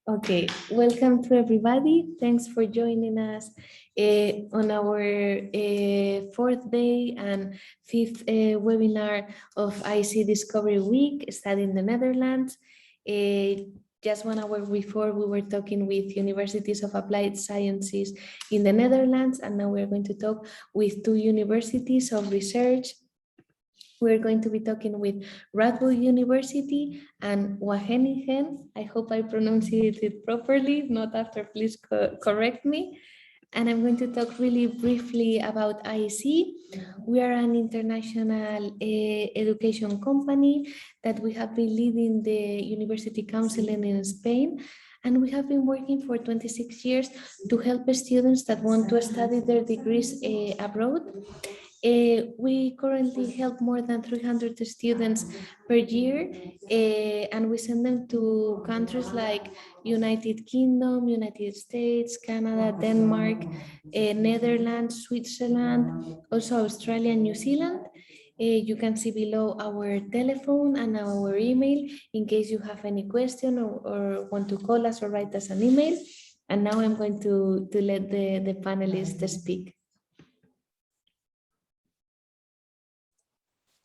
Okay, welcome to everybody. Thanks for joining us on our fourth day and fifth webinar of IEC Discovery Week, studying the Netherlands. Just 1 hour before, we were talking with universities of applied sciences in the Netherlands, and now we're going to talk with 2 universities of research. We're going to be talking with Radboud University and Wageningen. I hope I pronounced it properly. If not, after, please correct me. And I'm going to talk really briefly about IEC. We are an international education company that we have been leading the University Counseling in Spain. And we have been working for 26 years to help students that want to study their degrees abroad. We currently help more than 300 students per year, and we send them to countries like United Kingdom, United States, Canada, Denmark, Netherlands, Switzerland, also Australia and New Zealand. You can see below our telephone and our email in case you have any question or want to call us or write us an email. And now I'm going to let the panelists speak.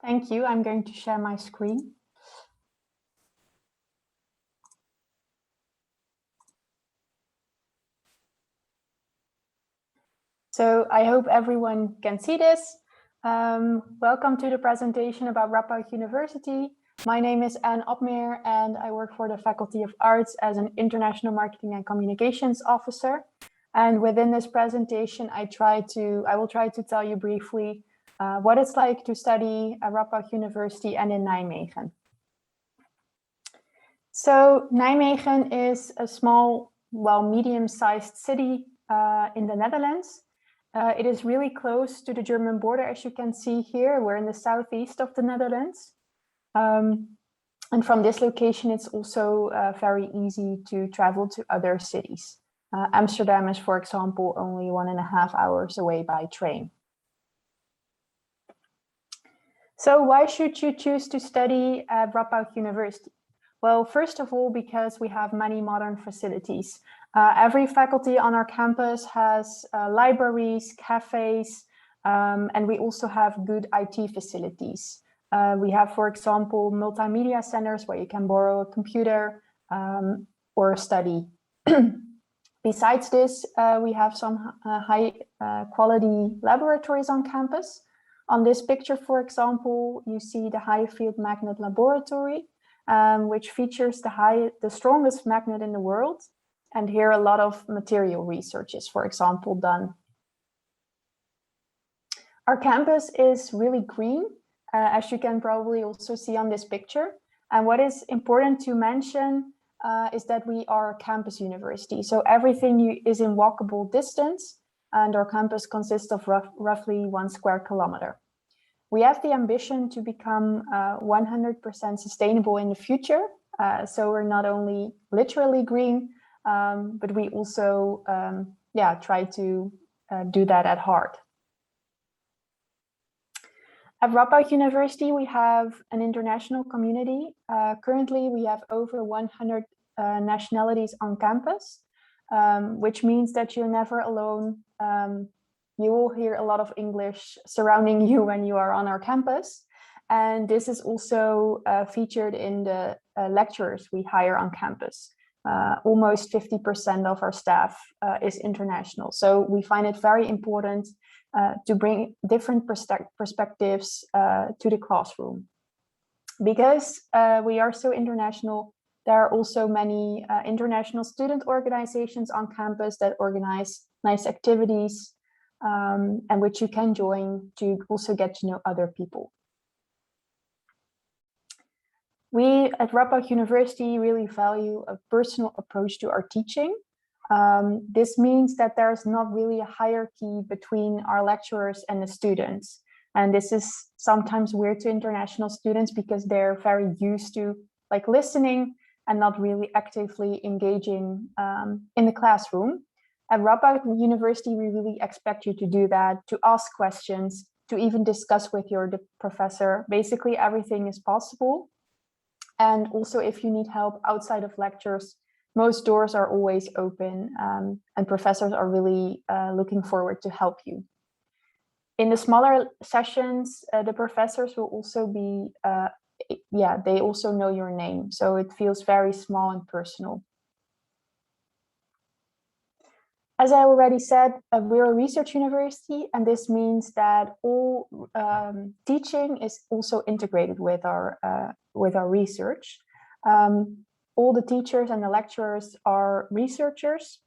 Thank you. I'm going to share my screen. So I hope everyone can see this. Welcome to the presentation about Radboud University. My name is Anne Opmeer and I work for the Faculty of Arts as an International Marketing and Communications Officer. And within this presentation, I will try to tell you briefly what it's like to study at Radboud University and in Nijmegen. So Nijmegen is a small, medium-sized city in the Netherlands. It is really close to the German border, as you can see here. We're in the southeast of the Netherlands. And from this location, it's also very easy to travel to other cities. Amsterdam is, for example, only 1.5 hours away by train. So why should you choose to study at Radboud University? Well, first of all, because we have many modern facilities. Every faculty on our campus has libraries, cafes, and we also have good IT facilities. We have, for example, multimedia centers where you can borrow a computer or study. Besides this, we have some high quality laboratories on campus. On this picture, for example, you see the high field magnet laboratory, which features the strongest magnet in the world. And here a lot of material research is, for example, done. Our campus is really green, as you can probably also see on this picture. And what is important to mention is that we are a campus university. So everything is in walkable distance. And our campus consists of roughly 1 square kilometer. We have the ambition to become 100% sustainable in the future. So we're not only literally green, but we also try to do that at heart. At Radboud University, we have an international community. Currently, we have over 100 nationalities on campus, which means that you're never alone. You will hear a lot of English surrounding you when you are on our campus. And this is also featured in the lecturers we hire on campus. Almost 50% of our staff is international. So we find it very important to bring different perspectives to the classroom. Because we are so international, there are also many international student organizations on campus that organize nice activities and which you can join to also get to know other people. We at Radboud University really value a personal approach to our teaching. This means that there's not really a hierarchy between our lecturers and the students. And this is sometimes weird to international students because they're very used to listening and not really actively engaging in the classroom. At Radboud University, we really expect you to do that, to ask questions, to even discuss with your professor. Basically, everything is possible. And also, if you need help outside of lectures, most doors are always open, and professors are really looking forward to help you. In the smaller sessions, the professors will also be, they also know your name. So it feels very small and personal. As I already said, we're a research university, and this means that all teaching is also integrated with our research. All the teachers and the lecturers are researchers,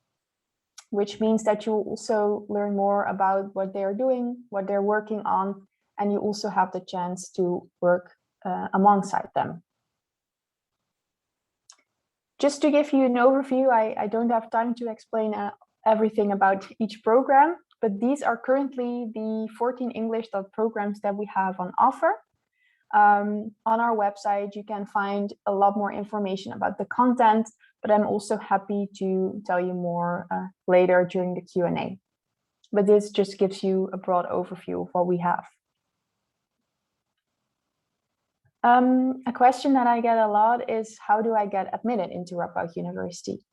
which means that you also learn more about what they are doing, what they're working on, and you also have the chance to work alongside them. Just to give you an overview, I don't have time to explain everything about each program, but these are currently the 14 English programs that we have on offer. On our website, you can find a lot more information about the content, but I'm also happy to tell you more later during the Q&A. But this just gives you a broad overview of what we have. A question that I get a lot is, how do I get admitted into Radboud University?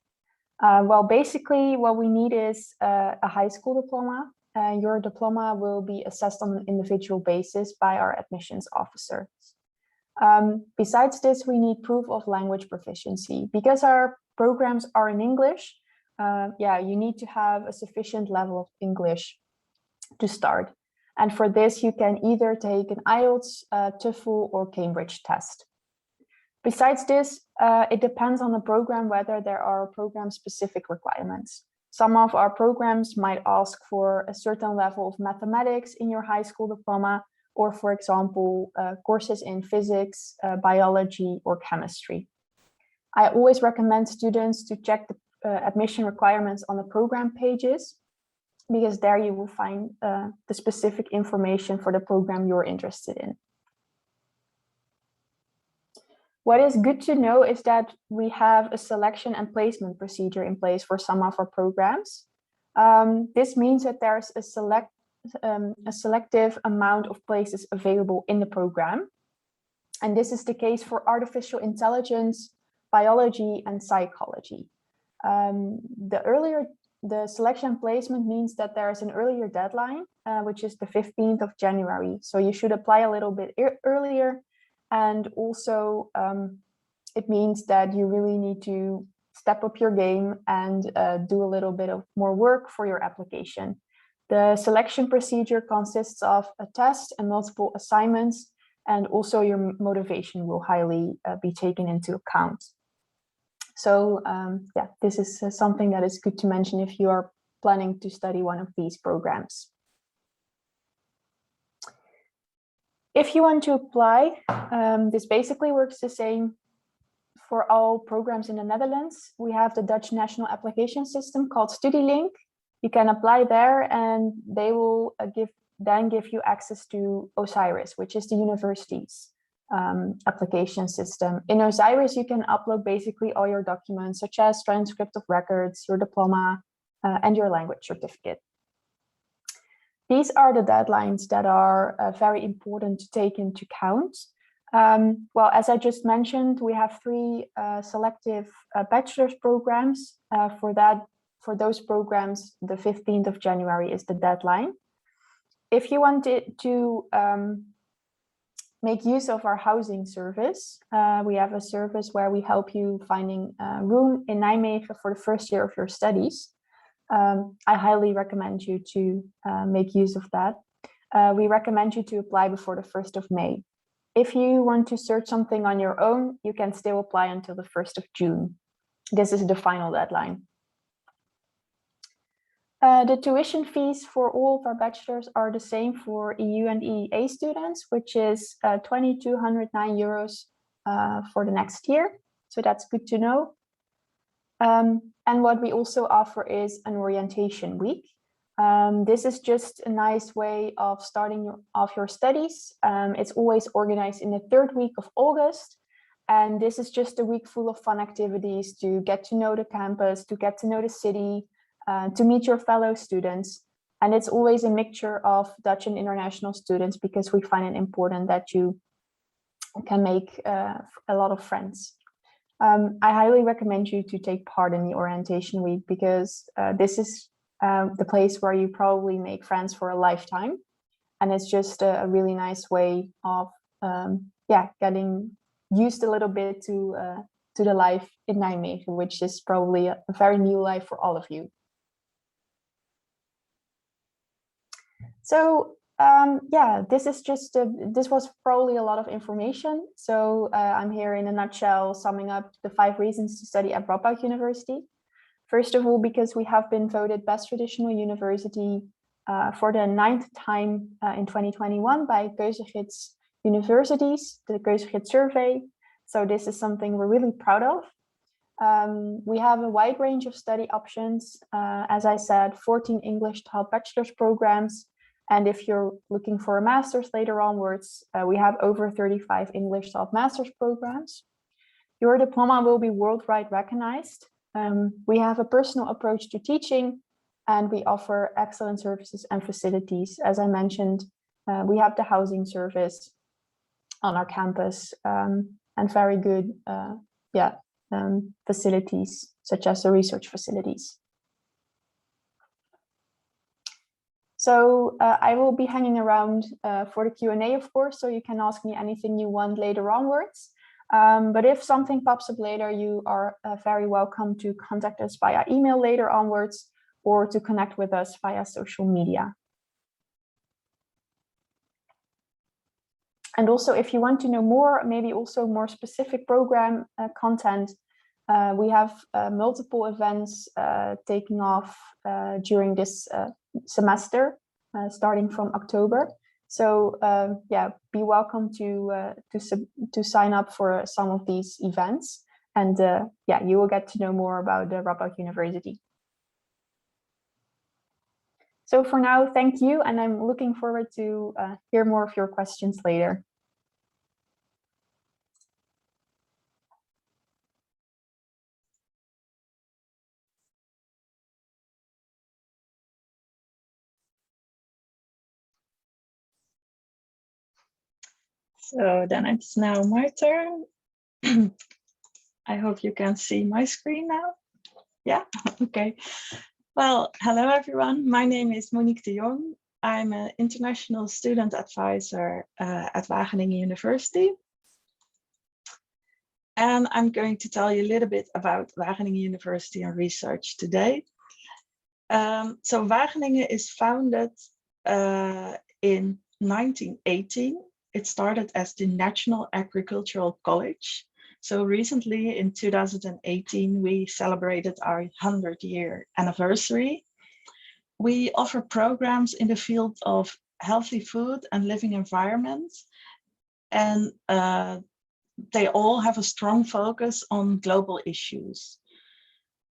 Well, basically what we need is a high school diploma. Your diploma will be assessed on an individual basis by our admissions officer. Besides this, we need proof of language proficiency. Because our programs are in English, you need to have a sufficient level of English to start. And for this, you can either take an IELTS, TOEFL, or Cambridge test. Besides this, it depends on the program whether there are program-specific requirements. Some of our programs might ask for a certain level of mathematics in your high school diploma, or for example, courses in physics, biology, or chemistry. I always recommend students to check the admission requirements on the program pages, because there you will find the specific information for the program you're interested in. What is good to know is that we have a selection and placement procedure in place for some of our programs. This means that there's a selective amount of places available in the program. And this is the case for artificial intelligence, biology, and psychology. The selection placement means that there is an earlier deadline, which is the 15th of January. So you should apply a little bit earlier. And also, it means that you really need to step up your game and do a little bit of more work for your application. The selection procedure consists of a test and multiple assignments, and also your motivation will highly be taken into account. So this is something that is good to mention if you are planning to study one of these programs. If you want to apply, this basically works the same for all programs in the Netherlands. We have the Dutch national application system called StudyLink. You can apply there, and they will give you access to Osiris, which is the university's application system. In Osiris, you can upload basically all your documents, such as transcript of records, your diploma, and your language certificate. These are the deadlines that are very important to take into account. Well, as I just mentioned, we have 3 selective bachelor's programs. For those programs, the 15th of January is the deadline. If you wanted to make use of our housing service, we have a service where we help you finding a room in Nijmegen for the first year of your studies. I highly recommend you to make use of that. We recommend you to apply before the 1st of May. If you want to search something on your own, you can still apply until the 1st of June. This is the final deadline. The tuition fees for all of our bachelors are the same for EU and EEA students, which is 2,209 euros for the next year. So that's good to know. And what we also offer is an orientation week. This is just a nice way of starting off your studies. It's always organized in the 3rd week of August. And this is just a week full of fun activities to get to know the campus, to get to know the city, to meet your fellow students. And it's always a mixture of Dutch and international students, because we find it important that you can make a lot of friends. I highly recommend you to take part in the orientation week, because this is the place where you probably make friends for a lifetime. And it's just a really nice way of getting used a little bit to the life in Nijmegen, which is probably a very new life for all of you. So this is just this was probably a lot of information. So I'm here in a nutshell summing up the 5 reasons to study at Radboud University. First of all, because we have been voted best traditional university for the 9th time in 2021 by Keuzegids Universities, the Keuzegids survey. So this is something we're really proud of. We have a wide range of study options. As I said, 14 English taught bachelor's programs. And if you're looking for a master's later onwards, we have over 35 English taught master's programs. Your diploma will be worldwide recognized. We have a personal approach to teaching, and we offer excellent services and facilities. As I mentioned, we have the housing service on our campus and very good facilities, such as the research facilities. So I will be hanging around for the Q&A, of course, so you can ask me anything you want later onwards. But if something pops up later, you are very welcome to contact us via email later onwards, or to connect with us via social media. And also, if you want to know more, maybe also more specific program content, we have multiple events taking off during this semester, starting from October. So be welcome to sign up for some of these events, and you will get to know more about the Radboud University. So for now, thank you, and I'm looking forward to hear more of your questions later. So then it's now my turn. I hope you can see my screen now. Yeah, okay. Well, hello everyone. My name is Monique de Jong. I'm an international student advisor at Wageningen University. And I'm going to tell you a little bit about Wageningen University and research today. So Wageningen is founded in 1918. It started as the National Agricultural College. So recently in 2018, we celebrated our 100-year anniversary. We offer programs in the field of healthy food and living environment. And they all have a strong focus on global issues.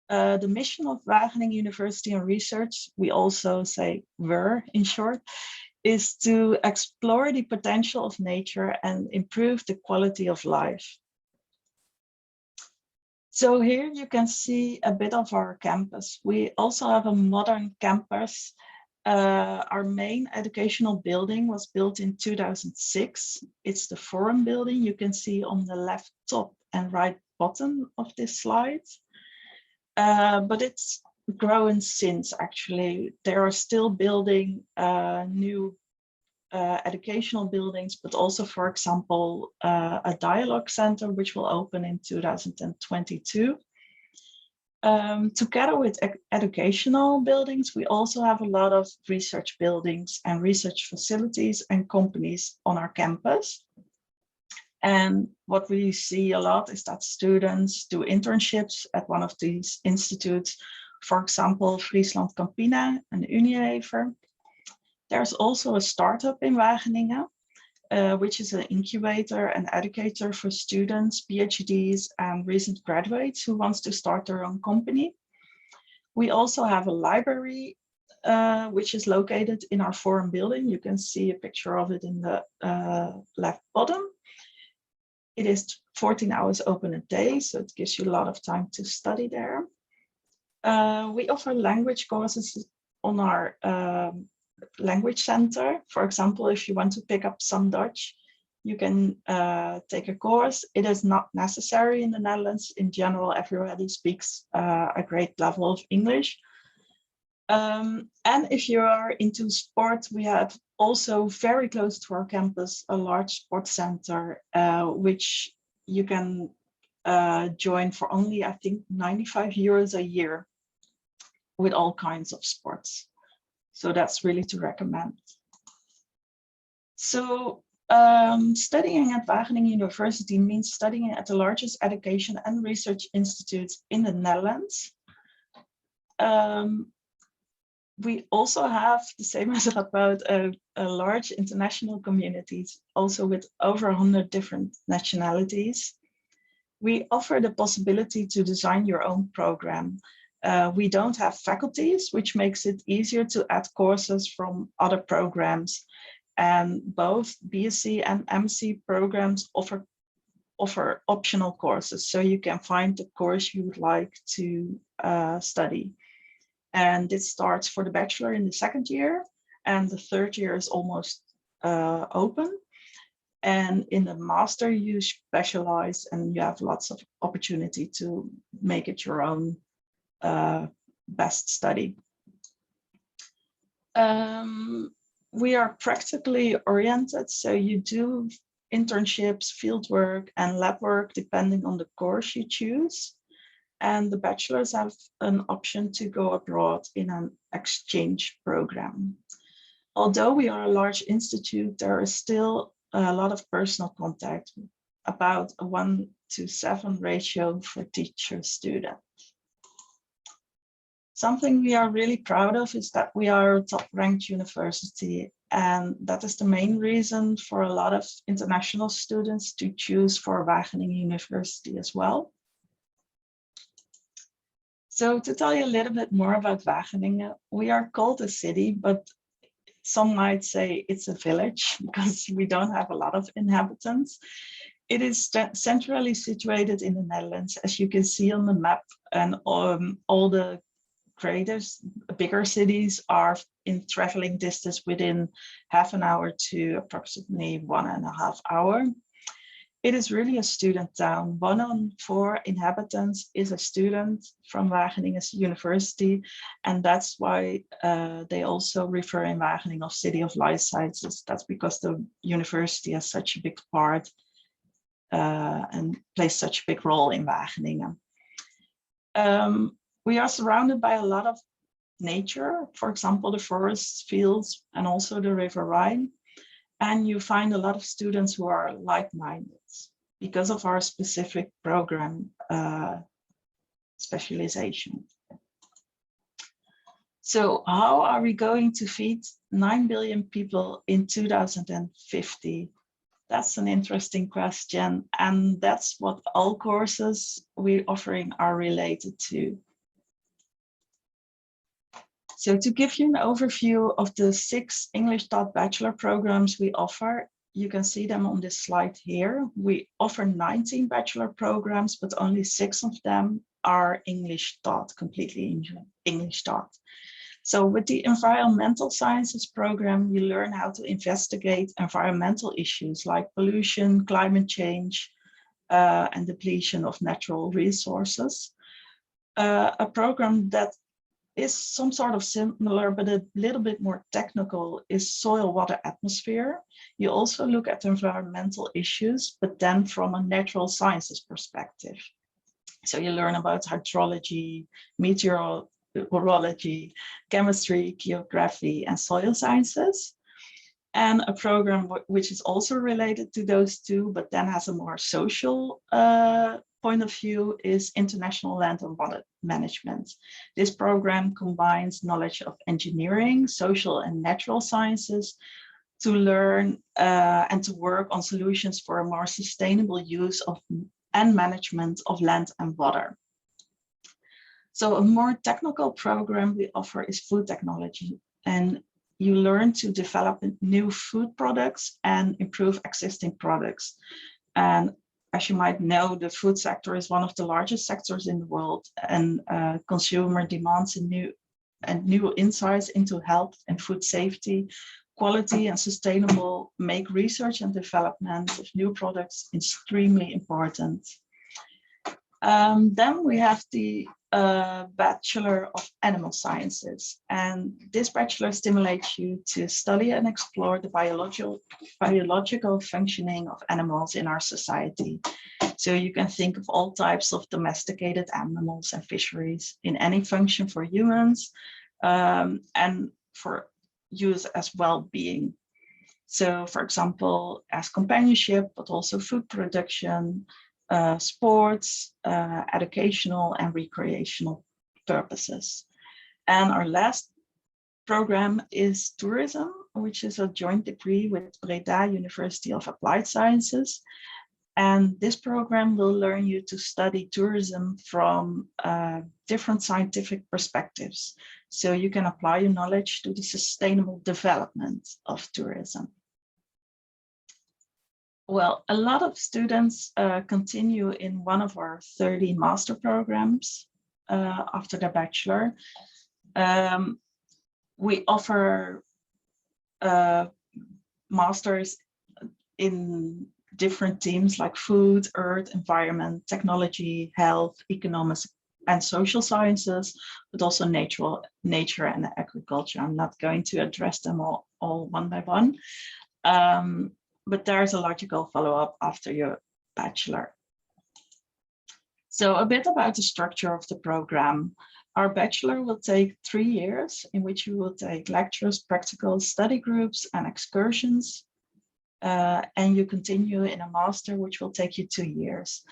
The mission of Wageningen University and Research, we also say WER in short, is to explore the potential of nature and improve the quality of life. So here you can see a bit of our campus. We also have a modern campus. Our main educational building was built in 2006. It's the Forum building you can see on the left top and right bottom of this slide. But it's grown since, actually. They are still building new educational buildings, but also, for example, a dialogue center, which will open in 2022. Together with educational buildings, we also have a lot of research buildings and research facilities and companies on our campus. And what we see a lot is that students do internships at one of these institutes, for example, Friesland Campina and Unilever. There's also a startup in Wageningen, which is an incubator and educator for students, PhDs, and recent graduates who wants to start their own company. We also have a library, which is located in our Forum building. You can see a picture of it in the left bottom. It is 14 hours open a day, so it gives you a lot of time to study there. We offer language courses on our language center. For example, if you want to pick up some Dutch, you can take a course. It is not necessary in the Netherlands. In general, everybody speaks a great level of English. And if you are into sport, we have also very close to our campus a large sports center, which you can join for only, I think, 95 euros a year with all kinds of sports. So that's really to recommend. So studying at Wageningen University means studying at the largest education and research institutes in the Netherlands. We also have, the same as Radboud, a large international communities, also with over 100 different nationalities. We offer the possibility to design your own program. We don't have faculties, which makes it easier to add courses from other programs. And both BSc and MSc programs offer optional courses, so you can find the course you would like to study. And it starts for the bachelor in the second year, and the third year is almost open. And in the master, you specialize and you have lots of opportunity to make it your own best study. We are practically oriented, so you do internships, fieldwork, and lab work depending on the course you choose. And the bachelors have an option to go abroad in an exchange program. Although we are a large institute, there is still a lot of personal contact, about a 1:7 ratio for teacher-student. Something we are really proud of is that we are a top-ranked university, and that is the main reason for a lot of international students to choose for Wageningen University as well. So to tell you a little bit more about Wageningen, we are called a city, but some might say it's a village because we don't have a lot of inhabitants. It is centrally situated in the Netherlands, as you can see on the map, and all the bigger cities are in traveling distance within half an hour to approximately 1.5 hours. It is really a student town. 1 on 4 inhabitants is a student from Wageningen University, and that's why they also refer in Wageningen of City of Life Sciences. That's because the university has such a big part and plays such a big role in Wageningen. We are surrounded by a lot of nature, for example, the forests, fields, and also the River Rhine. And you find a lot of students who are like-minded because of our specific program specialization. So how are we going to feed 9 billion people in 2050? That's an interesting question. And that's what all courses we're offering are related to. So to give you an overview of the 6 English taught bachelor programs we offer, you can see them on this slide here. We offer 19 bachelor programs, but only 6 of them are English taught, completely English taught. So with the environmental sciences program, you learn how to investigate environmental issues like pollution, climate change, and depletion of natural resources. A program that is some sort of similar, but a little bit more technical, is soil, water, atmosphere. You also look at environmental issues, but then from a natural sciences perspective. So you learn about hydrology, meteorology, chemistry, geography, and soil sciences. And a program which is also related to those two, but then has a more social point of view, is international land and water management. This program combines knowledge of engineering, social and natural sciences to learn and to work on solutions for a more sustainable use of and management of land and water. So a more technical program we offer is food technology, and you learn to develop new food products and improve existing products. And as you might know, the food sector is one of the largest sectors in the world, and consumer demands new insights into health and food safety quality and sustainable make research and development of new products extremely important. Then we have the Bachelor of Animal Sciences, and this bachelor stimulates you to study and explore the biological functioning of animals in our society. So you can think of all types of domesticated animals and fisheries in any function for humans and for use as well-being. So for example, as companionship, but also food production, sports, educational and recreational purposes. And our last program is tourism, which is a joint degree with Breda University of Applied Sciences. And this program will learn you to study tourism from different scientific perspectives. So you can apply your knowledge to the sustainable development of tourism. Well, a lot of students continue in one of our 30 master programs after their bachelor. We offer masters in different themes like food, earth, environment, technology, health, economics, and social sciences, but also nature and agriculture. I'm not going to address them all one by one. But there's a logical follow-up after your bachelor. So a bit about the structure of the program. Our bachelor will take 3 years, in which you will take lectures, practical study groups, and excursions. And you continue in a master, which will take you 2 years.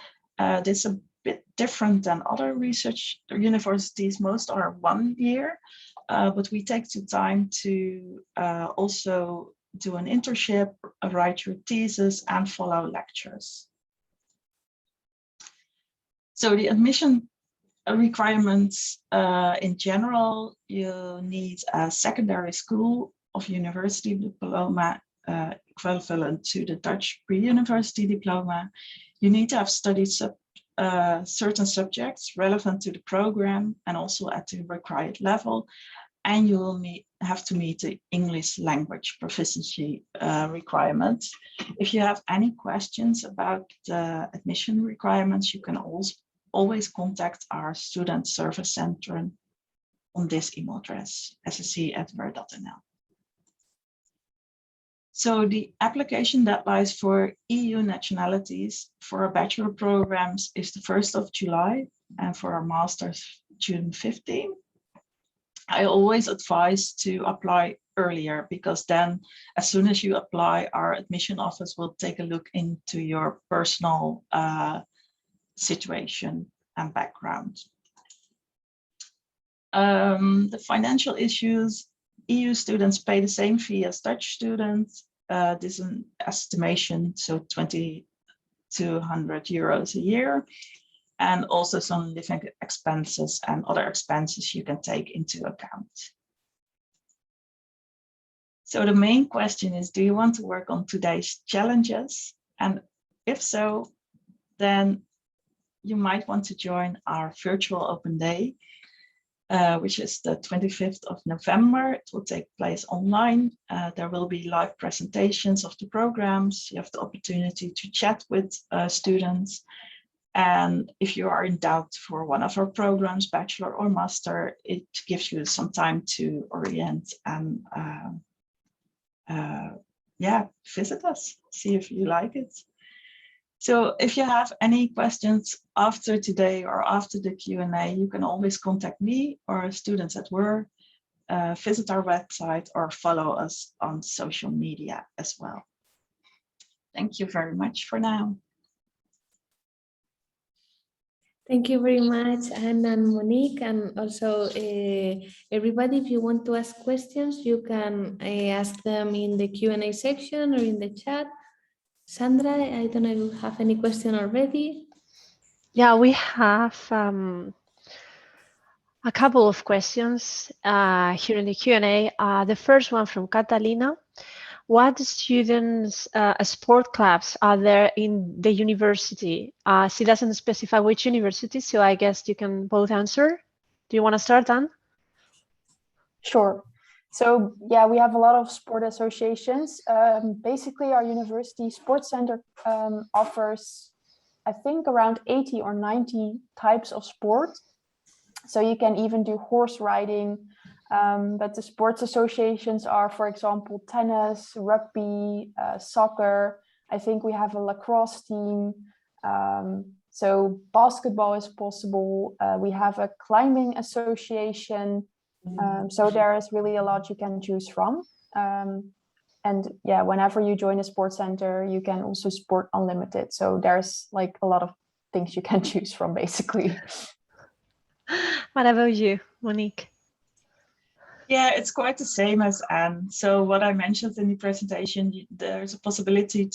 This is a bit different than other research universities. Most are 1 year, but we take the time to also do an internship, write your thesis, and follow lectures. So the admission requirements in general, you need a secondary school of university diploma equivalent to the Dutch pre-university diploma. You need to have studied certain subjects relevant to the program and also at the required level. And you will have to meet the English language proficiency requirements. If you have any questions about the admission requirements, you can always contact our student service center on this email address, ssc@ver.nl. So the application deadlines for EU nationalities for our bachelor programs is the 1st of July, and for our masters, June 15. I always advise to apply earlier, because then as soon as you apply, our admission office will take a look into your personal situation and background. The financial issues, EU students pay the same fee as Dutch students. This is an estimation, so 2,200 euros a year. And also some living expenses and other expenses you can take into account. So the main question is, do you want to work on today's challenges? And if so, then you might want to join our virtual open day, which is the 25th of November. It will take place online. There will be live presentations of the programs. You have the opportunity to chat with students. And if you are in doubt for one of our programs, bachelor or master, it gives you some time to orient and visit us, see if you like it. So if you have any questions after today or after the Q&A, you can always contact me or students at WER, visit our website or follow us on social media as well. Thank you very much for now. Thank you very much, Anna and Monique, and also everybody, if you want to ask questions, you can ask them in the Q&A section or in the chat. Sandra, I don't know if you have any question already. Yeah, we have a couple of questions here in the Q&A. The first one from Catalina. What students' sport clubs are there in the university? She doesn't specify which university, so I guess you can both answer. Do you want to start, Anne? Sure. So yeah, we have a lot of sport associations. Basically, our university sports center offers, I think, around 80 or 90 types of sport. So you can even do horse riding. But the sports associations are, for example, tennis, rugby, soccer. I think we have a lacrosse team. So basketball is possible. We have a climbing association. So there is really a lot you can choose from. And yeah, whenever you join a sports center, you can also sport unlimited. So there's like a lot of things you can choose from, basically. What about you, Monique? Yeah, it's quite the same as Anne. So what I mentioned in the presentation, there's a possibility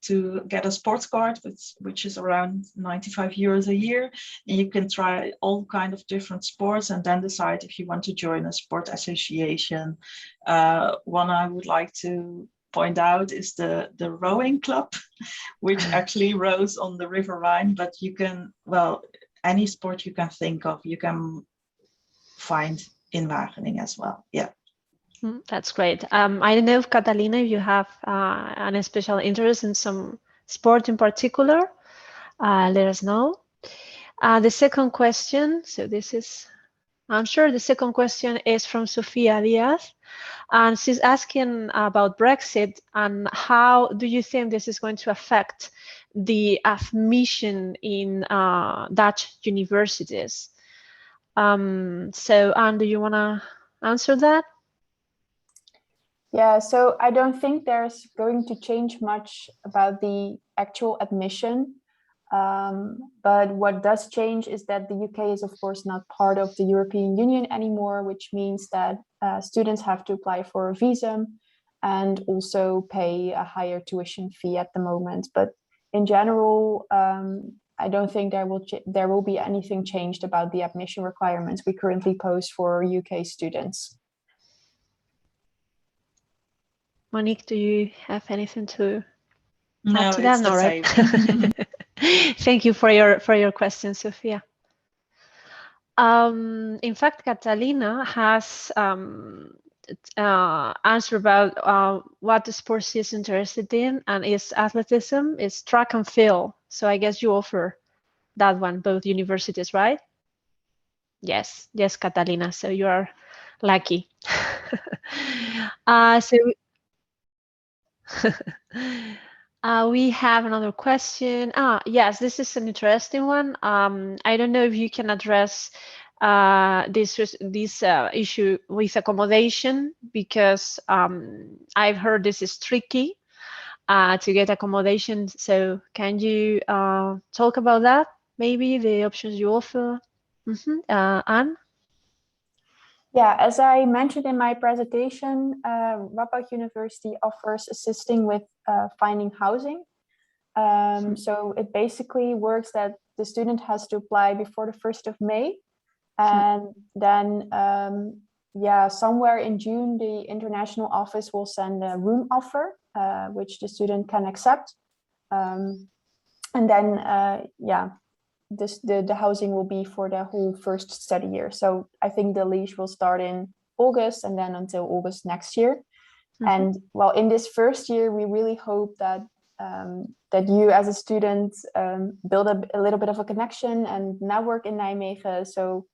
to get a sports card, which is around 95 euros a year. And you can try all kind of different sports and then decide if you want to join a sport association. One I would like to point out is the rowing club, which actually rows on the River Rhine, but you can, well, any sport you can think of, you can find in Wageningen as well. Yeah. That's great. I don't know if Catalina, if you have an special interest in some sport in particular, let us know. The second question, so this is, I'm sure the second question is from Sofia Diaz, and she's asking about Brexit and how do you think this is going to affect the admission in Dutch universities? So Anne, do you want to answer that? Yeah, so I don't think there's going to change much about the actual admission. But what does change is that the UK is, of course, not part of the European Union anymore, which means that students have to apply for a visa and also pay a higher tuition fee at the moment. But in general, I don't think there will be anything changed about the admission requirements we currently pose for UK students. Monique, do you have anything to No, add to it's that? the No, same. right? Thank you for your question, Sophia. In fact, Catalina has answered about what the sports she's interested in, and is athleticism, is track and field. So I guess you offer that one, both universities, right? Yes, yes, Catalina. So you are lucky. So we have another question. Yes, this is an interesting one. I don't know if you can address this issue with accommodation, because I've heard this is tricky to get accommodation. So can you talk about that? Maybe the options you offer. Anne? Yeah, as I mentioned in my presentation, Radboud University offers assisting with finding housing. So it basically works that the student has to apply before the 1st of May. And then, yeah, somewhere in June, the international office will send a room offer, which the student can accept. And then, yeah, the housing will be for the whole first study year. So I think the lease will start in August and then until August next year. And well, in this first year, we really hope that that you as a student build a little bit of a connection and network in Nijmegen, so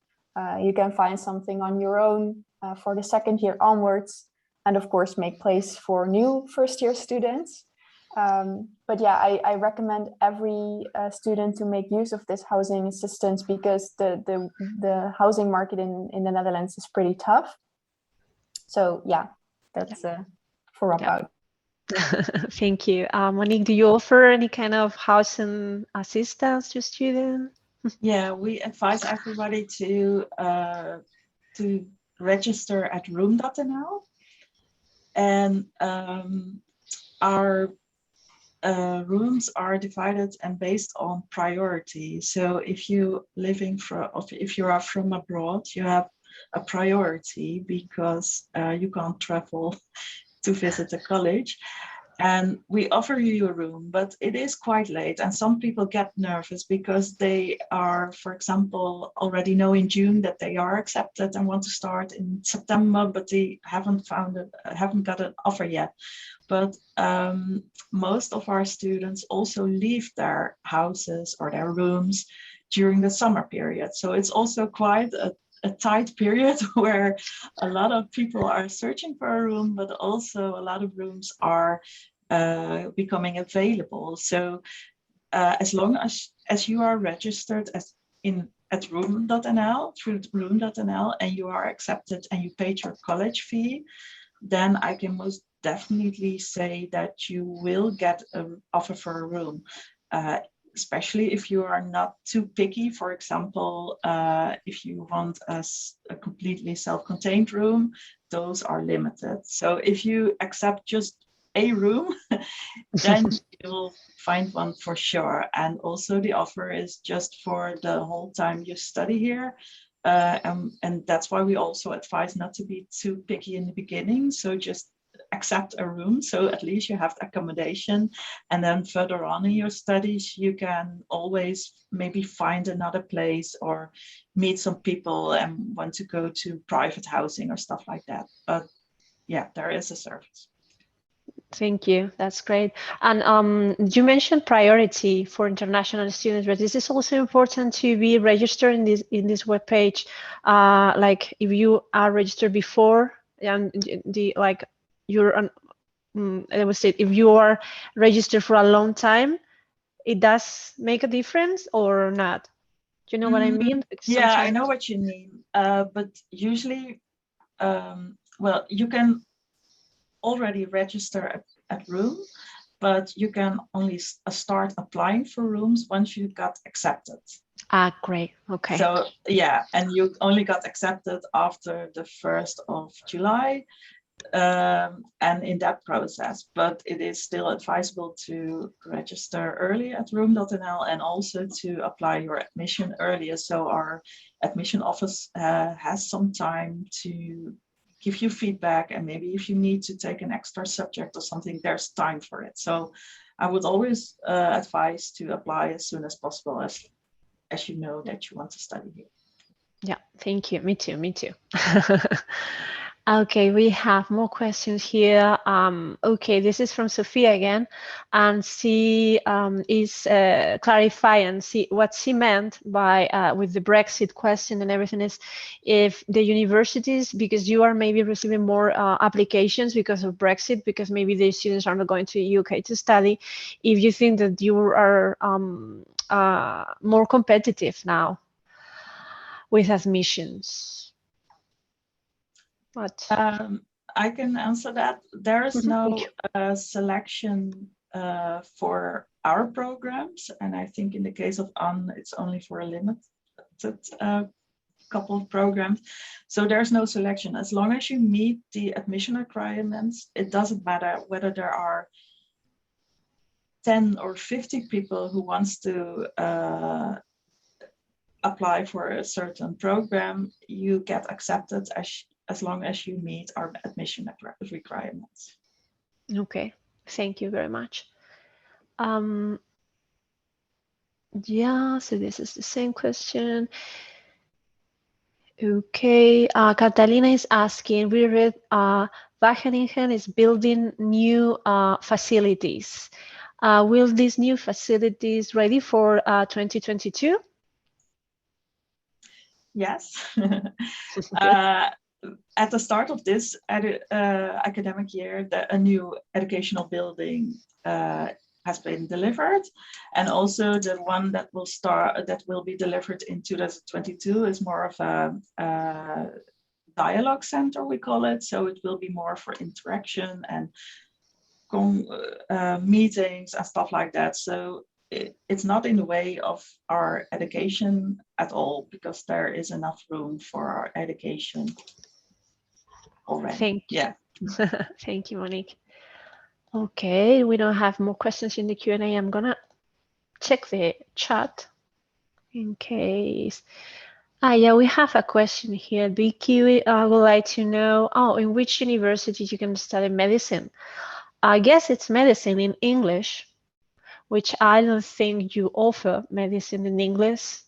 you can find something on your own for the second year onwards, and of course make place for new first year students. But yeah, I recommend every student to make use of this housing assistance, because the housing market in the Netherlands is pretty tough. So yeah, that's for Radboud. Thank you. Monique, do you offer any kind of housing assistance to students? Yeah, we advise everybody to register at room.nl, and our rooms are divided and based on priority. So if you are from abroad, you have a priority because you can't travel to visit a college. And we offer you a room, but it is quite late. And some people get nervous because they are, for example, already know in June that they are accepted and want to start in September, but they haven't got an offer yet. But most of our students also leave their houses or their rooms during the summer period. So it's also quite a tight period where a lot of people are searching for a room, but also a lot of rooms are becoming available. So as long as you are registered at room.nl, through room.nl, and you are accepted and you paid your college fee, then I can most definitely say that you will get an offer for a room. Especially if you are not too picky. For example, if you want a completely self-contained room, those are limited. So if you accept just a room, then you'll find one for sure. And also the offer is just for the whole time you study here. And that's why we also advise not to be too picky in the beginning. So just accept a room, so at least you have accommodation, and then further on in your studies you can always maybe find another place or meet some people and want to go to private housing or stuff like that. But yeah, there is a service. Thank you. That's great. And you mentioned priority for international students, but this is also important to be registered in this webpage. Like if you are registered before, and I would say if you are registered for a long time, it does make a difference or not? Do you know what I mean? Yeah, I know what you mean. But usually, well, you can already register at room, but you can only start applying for rooms once you got accepted. Ah, great. Okay. So yeah, and you only got accepted after the 1st of July. And in that process, but it is still advisable to register early at room.nl and also to apply your admission earlier. So our admission office has some time to give you feedback, and maybe if you need to take an extra subject or something, there's time for it. So I would always advise to apply as soon as possible, as you know that you want to study here. Yeah, thank you. Me too. Okay, we have more questions here. Okay, this is from Sophia again, and she is clarifying what she meant by with the Brexit question and everything is if the universities, because you are maybe receiving more applications because of Brexit, because maybe the students are not going to UK to study, if you think that you are more competitive now with admissions. What? I can answer that. There is no selection for our programs, and I think in the case of it's only for a limited couple of programs. So there's no selection. As long as you meet the admission requirements, it doesn't matter whether there are 10 or 50 people who wants to apply for a certain program, you get accepted as long as you meet our admission requirements. Okay, thank you very much. Yeah, so this is the same question. Okay, Catalina is asking, we read Wageningen is building new facilities. Will these new facilities ready for 2022? Yes. At the start of this academic year, a new educational building has been delivered, and also the one that will be delivered in 2022 is more of a dialogue center, we call it. So it will be more for interaction and meetings and stuff like that. So it's not in the way of our education at all, because there is enough room for our education already. Thank you. Yeah. Thank you, Monique. Okay, we don't have more questions in the Q&A. I'm gonna check the chat in case. Yeah, we have a question here. Vicky would like to know, in which university you can study medicine? I guess it's medicine in English, which I don't think you offer medicine in English.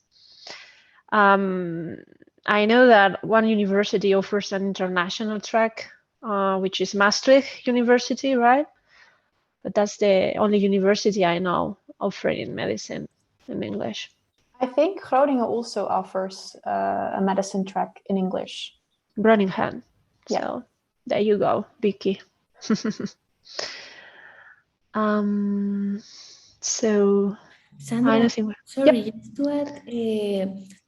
I know that one university offers an international track, which is Maastricht University, right? But that's the only university I know offering medicine in English. I think Groningen also offers a medicine track in English. Groningen. Yeah. So there you go, Vicky. So Sandra, I don't think sorry, just to add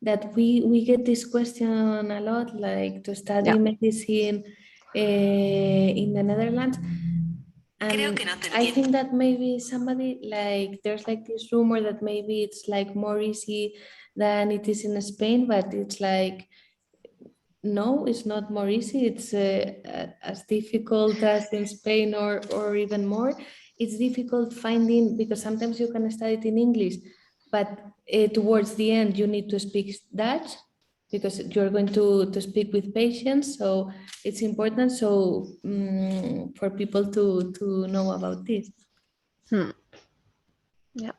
that we get this question a lot, like to study medicine in the Netherlands. And I think that maybe somebody like there's like this rumor that maybe it's like more easy than it is in Spain, but it's like no, it's not more easy. It's as difficult as in Spain or even more. It's difficult finding because sometimes you can study it in English, but towards the end you need to speak Dutch because you're going to speak with patients. So it's important for people to know about this. Yeah,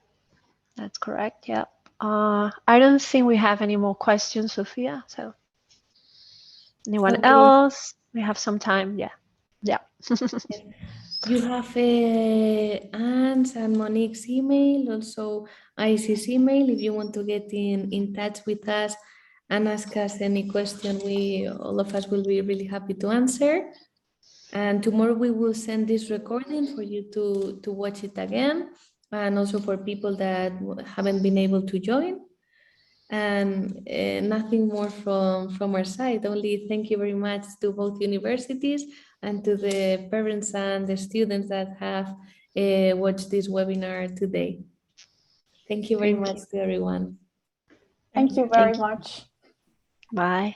that's correct. Yeah. I don't think we have any more questions, Sophia. So anyone else? We have some time. Yeah. Yeah. You have Anne's and Monique's email, also IEC's email. If you want to get in touch with us and ask us any question, all of us will be really happy to answer. And tomorrow we will send this recording for you to watch it again, and also for people that haven't been able to join. And nothing more from our side, only thank you very much to both universities and to the parents and the students that have watched this webinar today. Thank you very much to everyone. Thank you very much. Bye.